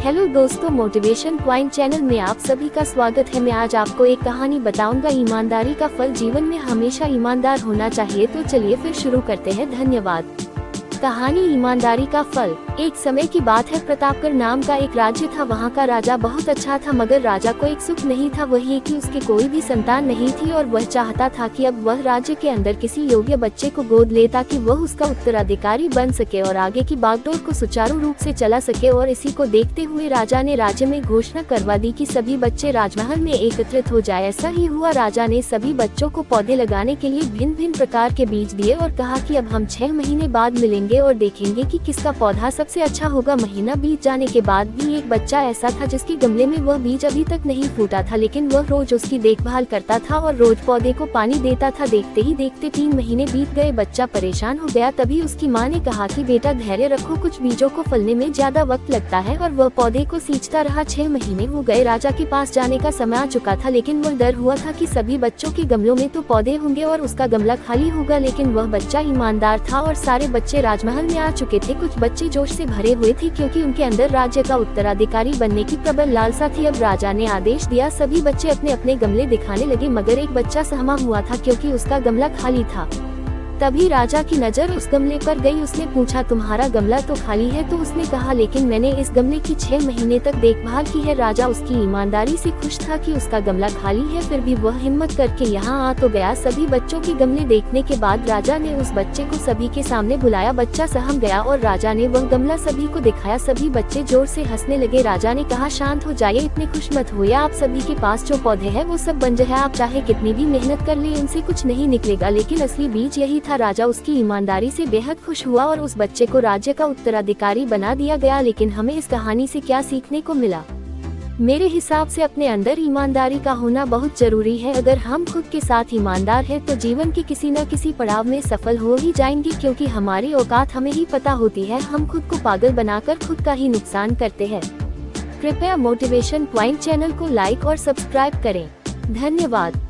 Hello दोस्तों, motivation point channel में आप सभी का स्वागत है। मैं आज आपको एक कहानी बताऊंगा, ईमानदारी का फल। जीवन में हमेशा ईमानदार होना चाहिए। तो चलिए फिर शुरू करते हैं। धन्यवाद। कहानी ईमानदारी का फल। एक समय की बात है, प्रतापगढ़ नाम का एक राज्य था। वहाँ का राजा बहुत अच्छा था, मगर राजा को एक सुख नहीं था, वही कि उसकी कोई भी संतान नहीं थी और वह चाहता था कि अब वह राज्य के अंदर किसी योग्य बच्चे को गोद ले, ताकि वह उसका उत्तराधिकारी बन सके और आगे की बागडोर को सुचारू रूप से चला सके। और इसी को देखते हुए राजा ने राज्य में घोषणा करवा दी कि सभी बच्चे राजमहल में एकत्रित हो जाए। ऐसा ही हुआ। राजा ने सभी बच्चों को पौधे लगाने के लिए भिन्न भिन्न प्रकार के बीज दिए और कहा कि अब हम 6 महीने बाद मिलेंगे और देखेंगे कि किसका पौधा सबसे अच्छा होगा। महीना बीत जाने के बाद भी एक बच्चा ऐसा था जिसके गमले में वह बीज अभी तक नहीं फूटा था, लेकिन वह रोज उसकी देखभाल करता था और रोज पौधे को पानी देता था। देखते ही देखते 3 महीने बीत गए। बच्चा परेशान हो गया। तभी उसकी माँ ने कहा कि बेटा धैर्य रखो, कुछ बीजों को फलने में ज्यादा वक्त लगता है। और वह पौधे को सींचता रहा। 6 महीने हो गए। राजा के पास जाने का समय आ चुका था, लेकिन वह डर हुआ था कि सभी बच्चों के गमलों में तो पौधे होंगे और उसका गमला खाली होगा। लेकिन वह बच्चा ईमानदार था और सारे बच्चे राजमहल में आ चुके थे। कुछ बच्चे जोश से भरे हुए थे, क्योंकि उनके अंदर राज्य का उत्तराधिकारी बनने की प्रबल लालसा थी। अब राजा ने आदेश दिया, सभी बच्चे अपने अपने गमले दिखाने लगे, मगर एक बच्चा सहमा हुआ था क्योंकि उसका गमला खाली था। तभी राजा की नजर उस गमले पर गई। उसने पूछा, तुम्हारा गमला तो खाली है? तो उसने कहा, लेकिन मैंने इस गमले की 6 महीने तक देखभाल की है। राजा उसकी ईमानदारी से खुश था कि उसका गमला खाली है, फिर भी वह हिम्मत करके यहाँ आ तो गया। सभी बच्चों के गमले देखने के बाद राजा ने उस बच्चे को सभी के सामने बुलाया। बच्चा सहम गया और राजा ने वह गमला सभी को दिखाया। सभी बच्चे जोर से हंसने लगे। राजा ने कहा, शांत हो जाइए, इतने खुश मत होइए। आप सभी के पास जो पौधे हैं वो सब बंजर है। आप चाहे कितनी भी मेहनत कर ले, उनसे कुछ नहीं निकलेगा। लेकिन असली बीज यही था। राजा उसकी ईमानदारी से बेहद खुश हुआ और उस बच्चे को राज्य का उत्तराधिकारी बना दिया गया। लेकिन हमें इस कहानी से क्या सीखने को मिला? मेरे हिसाब से अपने अंदर ईमानदारी का होना बहुत जरूरी है। अगर हम खुद के साथ ईमानदार हैं तो जीवन के किसी न किसी पड़ाव में सफल हो ही जाएंगे, क्योंकि हमारी औकात हमें ही पता होती है। हम खुद को पागल बनाकर खुद का ही नुकसान करते हैं। कृपया मोटिवेशन पॉइंट चैनल को लाइक और सब्सक्राइब करें। धन्यवाद।